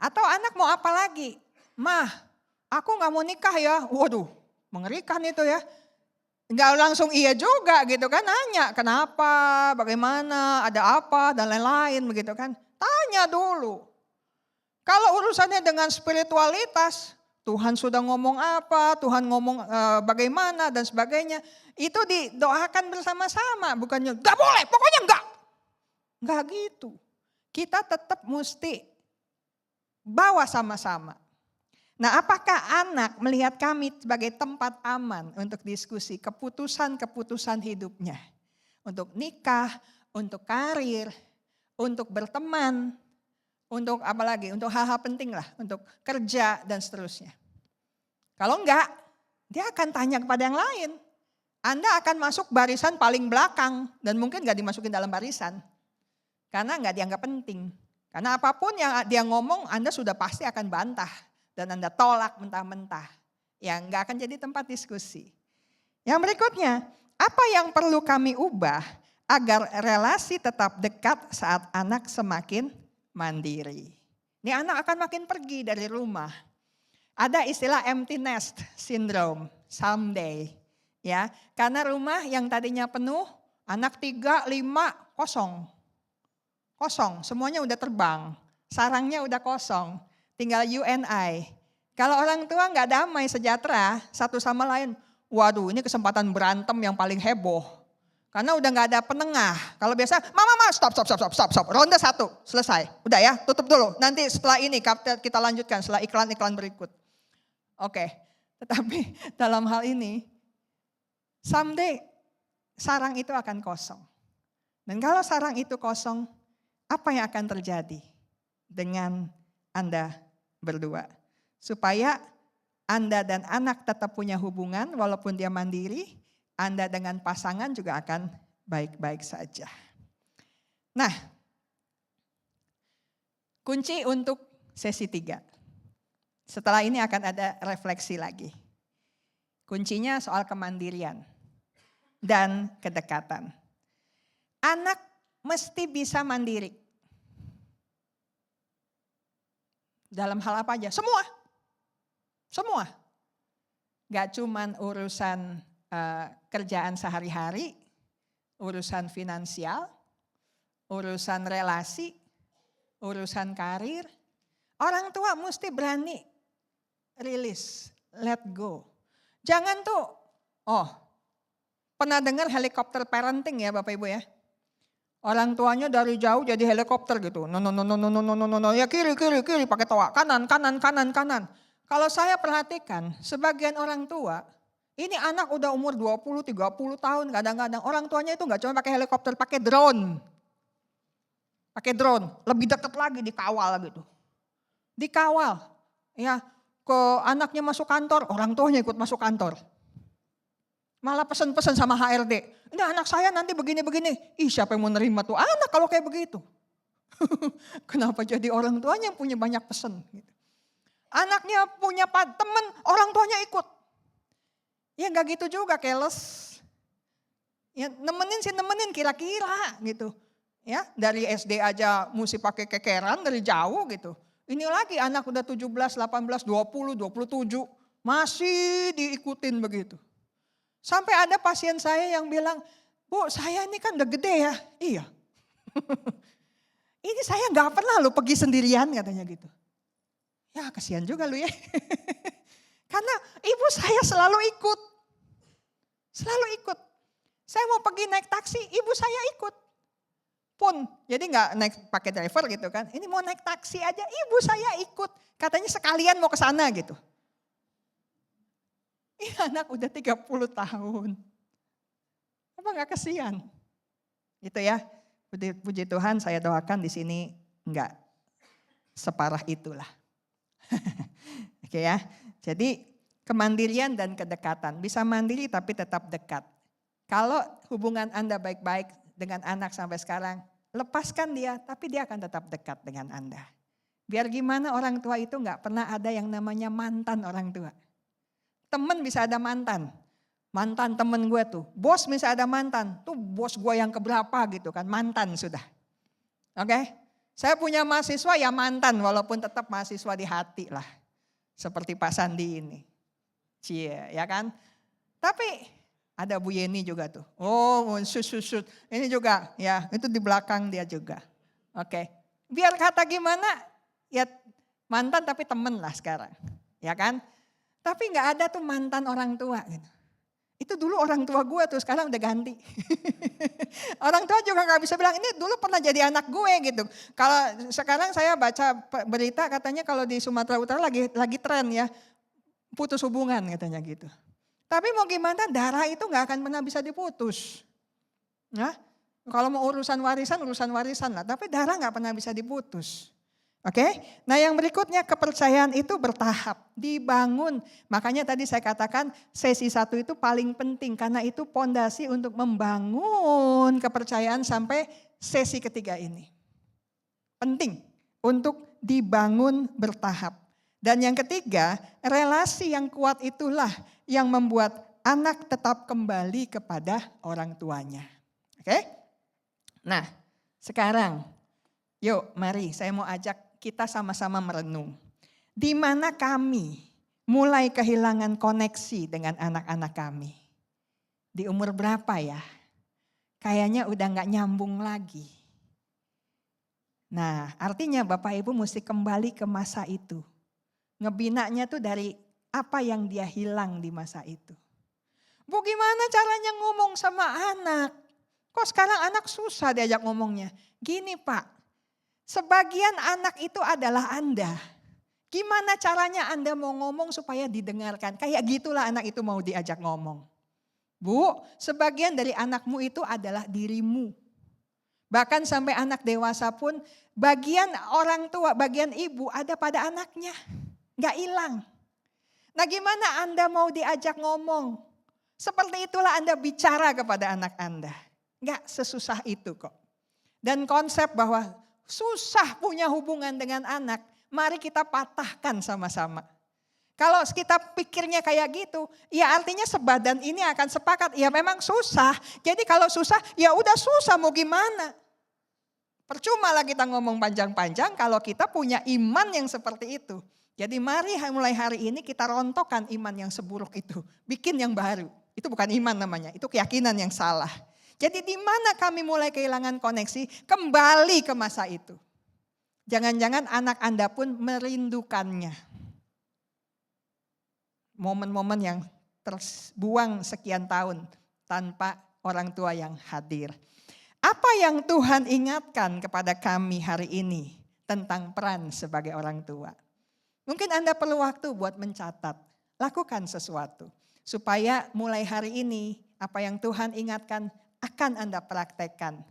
Atau anak mau apa lagi? Mah, aku gak mau nikah ya. Waduh, mengerikan itu ya. Enggak langsung iya juga gitu kan, nanya kenapa, bagaimana, ada apa dan lain-lain begitu kan. Tanya dulu. Kalau urusannya dengan spiritualitas, Tuhan sudah ngomong apa, Tuhan ngomong bagaimana dan sebagainya. Itu didoakan bersama-sama, bukannya enggak boleh, pokoknya enggak. Enggak gitu. Kita tetap mesti bawa sama-sama. Nah, apakah anak melihat kami sebagai tempat aman untuk diskusi keputusan-keputusan hidupnya? Untuk nikah, untuk karir, untuk berteman, untuk apa lagi? Untuk hal-hal penting lah, untuk kerja dan seterusnya. Kalau enggak, dia akan tanya kepada yang lain. Anda akan masuk barisan paling belakang dan mungkin enggak dimasukin dalam barisan. Karena enggak dianggap penting. Karena apapun yang dia ngomong Anda sudah pasti akan bantah. dan Anda tolak mentah-mentah, ya nggak akan jadi tempat diskusi. Yang berikutnya, apa yang perlu kami ubah agar relasi tetap dekat saat anak semakin mandiri? Ini anak akan makin pergi dari rumah. Ada istilah empty nest syndrome someday. Ya, karena rumah yang tadinya penuh, anak 3, 5, kosong. Kosong, semuanya udah terbang. Sarangnya udah kosong, tinggal you and I. Kalau orang tua nggak damai sejahtera satu sama lain, waduh ini kesempatan berantem yang paling heboh. Karena udah nggak ada penengah. Kalau biasa, mama, stop. Ronde 1, selesai. Udah ya, tutup dulu. Nanti setelah ini kita lanjutkan setelah iklan-iklan berikut. Oke, tetapi dalam hal ini, someday sarang itu akan kosong. Dan kalau sarang itu kosong, apa yang akan terjadi dengan Anda berdua? Supaya Anda dan anak tetap punya hubungan walaupun dia mandiri, Anda dengan pasangan juga akan baik-baik saja. Nah, kunci untuk sesi 3. Setelah ini akan ada refleksi lagi. Kuncinya soal kemandirian dan kedekatan. Anak mesti bisa mandiri. Dalam hal apa aja? Semua. Gak cuman urusan kerjaan sehari-hari, urusan finansial, urusan relasi, urusan karir. Orang tua mesti berani release, let go. Jangan tuh, pernah dengar helikopter parenting ya Bapak Ibu ya? Orang tuanya dari jauh jadi helikopter gitu. No, ya kiri pakai toa, kanan. Kalau saya perhatikan, sebagian orang tua, ini anak udah umur 20, 30 tahun kadang-kadang. Orang tuanya itu gak cuma pakai helikopter, pakai drone. Pakai drone, lebih dekat lagi dikawal gitu. Dikawal, ya ke anaknya masuk kantor, orang tuanya ikut masuk kantor. Malah pesan-pesan sama HRD, ini anak saya nanti begini-begini. Ih siapa yang mau nerima tuh anak kalau kayak begitu. Kenapa jadi orang tuanya yang punya banyak pesan. Gitu. Anaknya punya teman, orang tuanya ikut. Ya gak gitu juga, keles. Ya nemenin kira-kira gitu. Ya dari SD aja mesti pakai kekeran dari jauh gitu. Ini lagi anak udah 17, 18, 20, 27 masih diikutin begitu. Sampai ada pasien saya yang bilang, Bu saya ini kan udah gede ya. Iya. Ini saya gak pernah lo pergi sendirian katanya gitu. Ya kasihan juga lu ya. Karena ibu saya selalu ikut. Saya mau pergi naik taksi, ibu saya ikut. Pun, jadi gak naik pakai driver gitu kan. Ini mau naik taksi aja, ibu saya ikut. Katanya sekalian mau ke sana gitu. Ini anak udah 30 tahun. Apa gak kasihan? Gitu ya. Puji Tuhan saya doakan di sini enggak separah itulah. Oke ya. Jadi kemandirian dan kedekatan. Bisa mandiri tapi tetap dekat. Kalau hubungan Anda baik-baik dengan anak sampai sekarang, lepaskan dia tapi dia akan tetap dekat dengan Anda. Biar gimana orang tua itu enggak pernah ada yang namanya mantan orang tua. Temen bisa ada mantan. Mantan temen gue tuh. Bos bisa ada mantan. Tuh bos gue yang keberapa gitu kan. Mantan sudah. Oke. Saya punya mahasiswa ya mantan. Walaupun tetap mahasiswa di hati lah. Seperti Pak Sandi ini. Cie ya kan. Tapi ada Bu Yeni juga tuh. Oh susut. Ini juga ya itu di belakang dia juga. Oke. Biar kata gimana. Ya mantan tapi temen lah sekarang. Ya kan. Tapi gak ada tuh mantan orang tua gitu. Itu dulu orang tua gue tuh, sekarang udah ganti. Orang tua juga gak bisa bilang, ini dulu pernah jadi anak gue gitu. Kalau sekarang saya baca berita katanya kalau di Sumatera Utara lagi tren ya, putus hubungan katanya gitu. Tapi mau gimana, darah itu gak akan pernah bisa diputus. Nah, kalau mau urusan warisan lah. Tapi darah gak pernah bisa diputus. Oke, nah yang berikutnya kepercayaan itu bertahap, dibangun. Makanya tadi saya katakan sesi 1 itu paling penting karena itu pondasi untuk membangun kepercayaan sampai sesi ketiga ini. Penting untuk dibangun bertahap. Dan yang ketiga, relasi yang kuat itulah yang membuat anak tetap kembali kepada orang tuanya. Oke? Nah, sekarang yuk mari saya mau ajak kita sama-sama merenung. Di mana kami mulai kehilangan koneksi dengan anak-anak kami? Di umur berapa ya? Kayaknya udah gak nyambung lagi. Nah, artinya Bapak Ibu mesti kembali ke masa itu. Ngebinanya tuh dari apa yang dia hilang di masa itu. Bu, gimana caranya ngomong sama anak? Kok sekarang anak susah diajak ngomongnya? Gini Pak, sebagian anak itu adalah Anda. Gimana caranya Anda mau ngomong supaya didengarkan? Kayak gitulah anak itu mau diajak ngomong. Bu, sebagian dari anakmu itu adalah dirimu. Bahkan sampai anak dewasa pun bagian orang tua, bagian ibu ada pada anaknya. Gak hilang. Nah gimana Anda mau diajak ngomong? Seperti itulah Anda bicara kepada anak Anda. Gak sesusah itu kok. Dan konsep bahwa susah punya hubungan dengan anak, mari kita patahkan sama-sama. Kalau kita pikirnya kayak gitu, ya artinya sebadan ini akan sepakat, ya memang susah. Jadi kalau susah, ya udah susah mau gimana. Percuma lah kita ngomong panjang-panjang kalau kita punya iman yang seperti itu. Jadi mari mulai hari ini kita rontokkan iman yang seburuk itu. Bikin yang baru. Itu bukan iman namanya, itu keyakinan yang salah. Jadi di mana kami mulai kehilangan koneksi, kembali ke masa itu. Jangan-jangan anak Anda pun merindukannya. Momen-momen yang terbuang sekian tahun tanpa orang tua yang hadir. Apa yang Tuhan ingatkan kepada kami hari ini tentang peran sebagai orang tua? Mungkin Anda perlu waktu buat mencatat, lakukan sesuatu. Supaya mulai hari ini apa yang Tuhan ingatkan akan Anda praktekkan.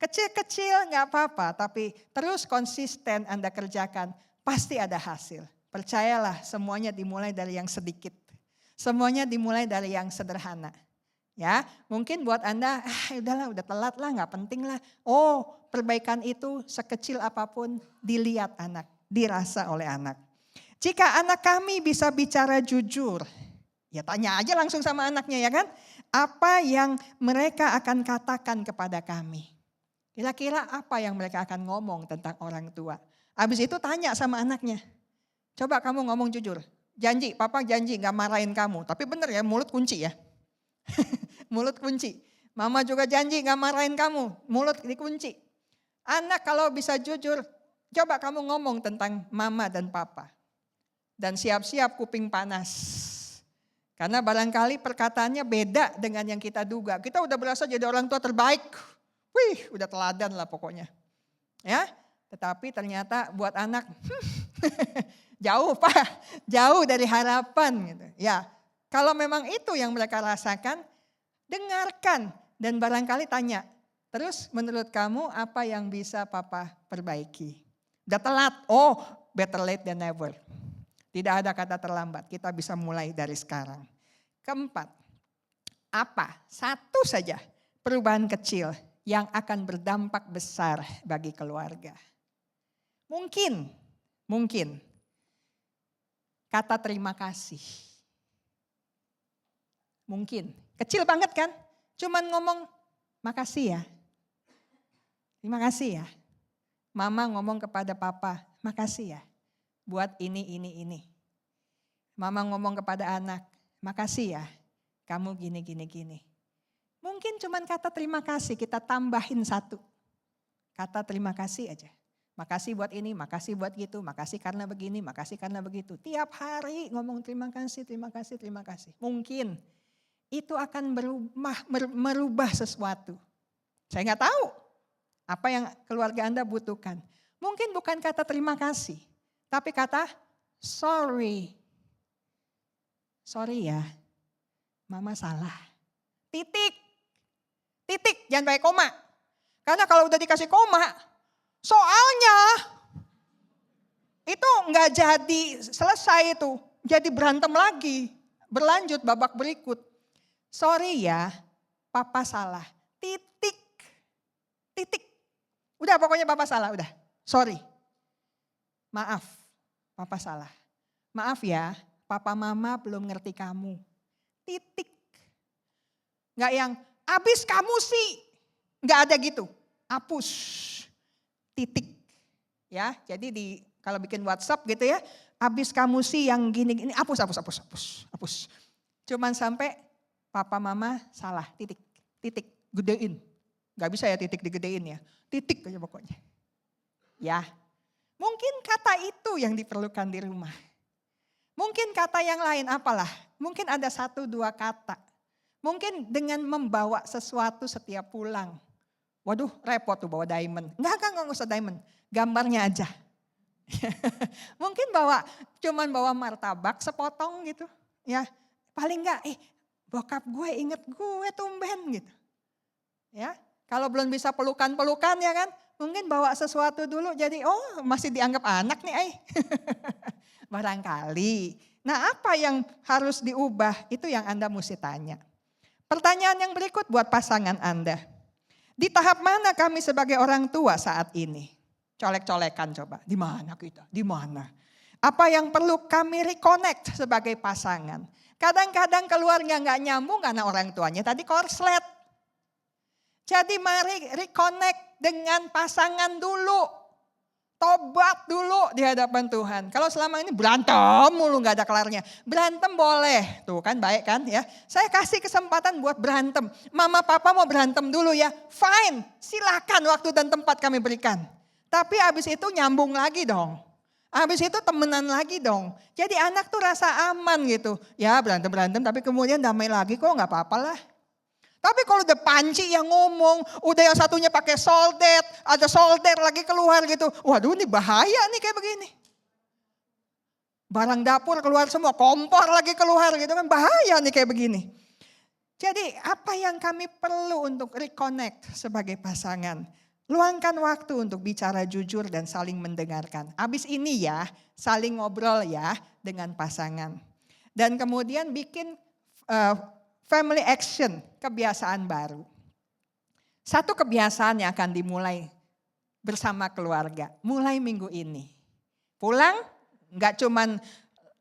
Kecil-kecil gak apa-apa, tapi terus konsisten Anda kerjakan, pasti ada hasil. Percayalah semuanya dimulai dari yang sedikit. Semuanya dimulai dari yang sederhana. Ya, mungkin buat Anda, udahlah udah telat lah, gak penting lah. Oh, perbaikan itu sekecil apapun dilihat anak, dirasa oleh anak. Jika anak kami bisa bicara jujur, ya tanya aja langsung sama anaknya ya kan. Apa yang mereka akan katakan kepada kami? Kira-kira apa yang mereka akan ngomong tentang orang tua? Habis itu tanya sama anaknya. Coba kamu ngomong jujur. Janji, papa janji gak marahin kamu. Tapi bener ya, mulut kunci ya. Mulut kunci. Mama juga janji gak marahin kamu. Mulut dikunci. Anak kalau bisa jujur, coba kamu ngomong tentang mama dan papa. Dan siap-siap kuping panas. Karena barangkali perkataannya beda dengan yang kita duga. Kita udah berasa jadi orang tua terbaik. Wih, udah teladan lah pokoknya. Ya, tetapi ternyata buat anak jauh Pak, jauh dari harapan gitu. Ya, kalau memang itu yang mereka rasakan, dengarkan dan barangkali tanya. Terus menurut kamu apa yang bisa Papa perbaiki? Udah telat, oh better late than never. Tidak ada kata terlambat, kita bisa mulai dari sekarang. Keempat, apa? Satu saja perubahan kecil yang akan berdampak besar bagi keluarga. Mungkin kata terima kasih. Mungkin, kecil banget kan? Cuman ngomong makasih ya. Terima kasih ya. Mama ngomong kepada papa, makasih ya. Buat ini. Mama ngomong kepada anak, makasih ya. Kamu gini. Mungkin cuman kata terima kasih, kita tambahin satu. Kata terima kasih aja. Makasih buat ini, makasih buat gitu, makasih karena begini, makasih karena begitu. Tiap hari ngomong terima kasih. Mungkin itu akan merubah sesuatu. Saya gak tahu apa yang keluarga Anda butuhkan. Mungkin bukan kata terima kasih, tapi kata sorry. Sorry ya, mama salah. Titik, jangan pakai koma. Karena kalau udah dikasih koma, soalnya itu nggak jadi selesai itu. Jadi berantem lagi, berlanjut babak berikut. Sorry ya, papa salah. Titik. Udah pokoknya papa salah, udah. Sorry. Maaf, papa salah. Maaf ya, papa mama belum ngerti kamu. Titik. Nggak yang, abis kamu sih. Nggak ada gitu. Hapus. Titik. Ya, jadi kalau bikin WhatsApp gitu ya, abis kamu sih yang gini-gini, hapus. Cuman sampai papa mama salah, titik. Gedein. Nggak bisa ya titik digedein ya. Titik aja pokoknya. Ya, mungkin kata itu yang diperlukan di rumah. Mungkin kata yang lain apalah. Mungkin ada 1-2 kata. Mungkin dengan membawa sesuatu setiap pulang. Waduh repot tuh bawa diamond. Enggak usah diamond. Gambarnya aja. Mungkin cuman bawa martabak sepotong gitu. Ya, paling enggak bokap gue inget gue tumben gitu. Ya, kalau belum bisa pelukan-pelukan ya kan. Mungkin bawa sesuatu dulu jadi masih dianggap anak nih Barangkali. Nah apa yang harus diubah itu yang Anda mesti tanya. Pertanyaan yang berikut buat pasangan Anda. Di tahap mana kami sebagai orang tua saat ini? Colek-colekan coba. Di mana kita? Di mana? Apa yang perlu kami reconnect sebagai pasangan? Kadang-kadang keluarga nggak nyambung karena orang tuanya tadi korslet. Jadi mari reconnect dengan pasangan dulu. Tobat dulu di hadapan Tuhan. Kalau selama ini berantem mulu gak ada kelarnya. Berantem boleh. Tuh kan baik kan ya. Saya kasih kesempatan buat berantem. Mama papa mau berantem dulu ya. Fine. Silakan waktu dan tempat kami berikan. Tapi abis itu nyambung lagi dong. Abis itu temenan lagi dong. Jadi anak tuh rasa aman gitu. Ya berantem-berantem tapi kemudian damai lagi kok gak apa-apa lah. Tapi kalau udah panci yang ngomong, udah yang satunya pakai soldet, ada solder lagi keluar gitu. Waduh ini bahaya nih kayak begini. Barang dapur keluar semua, kompor lagi keluar gitu kan bahaya nih kayak begini. Jadi apa yang kami perlu untuk reconnect sebagai pasangan? Luangkan waktu untuk bicara jujur dan saling mendengarkan. Habis ini ya, saling ngobrol ya dengan pasangan. Dan kemudian bikin family action, kebiasaan baru. Satu kebiasaan yang akan dimulai bersama keluarga, mulai minggu ini. Pulang gak cuman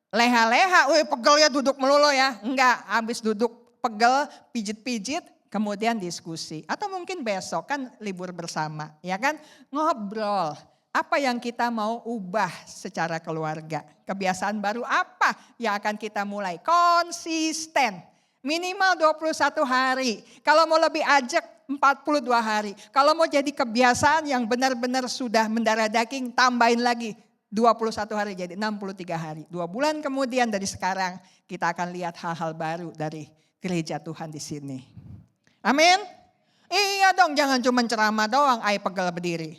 leha-leha, pegel ya duduk melulu ya. Enggak, habis duduk pegel, pijit-pijit, kemudian diskusi. Atau mungkin besok kan libur bersama, ya kan? Ngobrol, apa yang kita mau ubah secara keluarga. Kebiasaan baru apa yang akan kita mulai? Konsisten. Minimal 21 hari. Kalau mau lebih ajak 42 hari. Kalau mau jadi kebiasaan yang benar-benar sudah mendarah daging, tambahin lagi 21 hari jadi 63 hari. 2 bulan kemudian dari sekarang kita akan lihat hal-hal baru dari gereja Tuhan di sini. Amin. Iya dong, jangan cuma ceramah doang, ai pegel berdiri.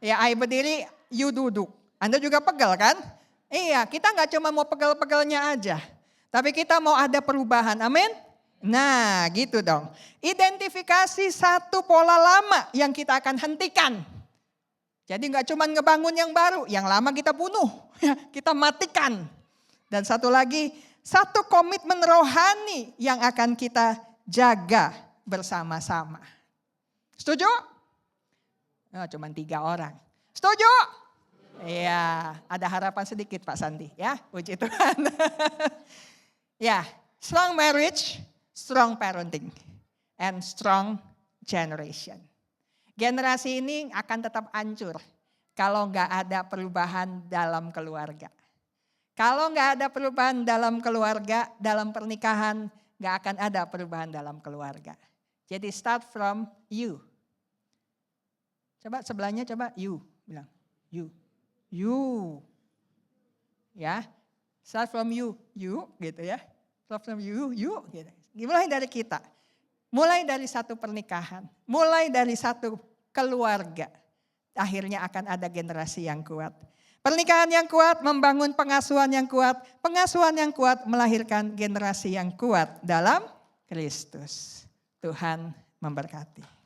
Ya ai berdiri, you duduk. Anda juga pegel kan? Iya, kita gak cuma mau pegel-pegelnya aja. Tapi kita mau ada perubahan, amin? Nah gitu dong. Identifikasi satu pola lama yang kita akan hentikan. Jadi gak cuma ngebangun yang baru, yang lama kita bunuh, kita matikan. Dan satu lagi, satu komitmen rohani yang akan kita jaga bersama-sama. Setuju? Oh, cuma 3 orang. Setuju? Iya, ada harapan sedikit Pak Sandi ya, puji Tuhan. Ya, strong marriage, strong parenting, and strong generation. Generasi ini akan tetap hancur kalau nggak ada perubahan dalam keluarga. Kalau nggak ada perubahan dalam keluarga, dalam pernikahan, nggak akan ada perubahan dalam keluarga. Jadi start from you. Coba sebelahnya coba you, bilang you. Ya, start from you gitu ya. Start from you gitu. Mulai dari kita. Mulai dari satu pernikahan, mulai dari satu keluarga. Akhirnya akan ada generasi yang kuat. Pernikahan yang kuat membangun pengasuhan yang kuat. Pengasuhan yang kuat melahirkan generasi yang kuat dalam Kristus. Tuhan memberkati.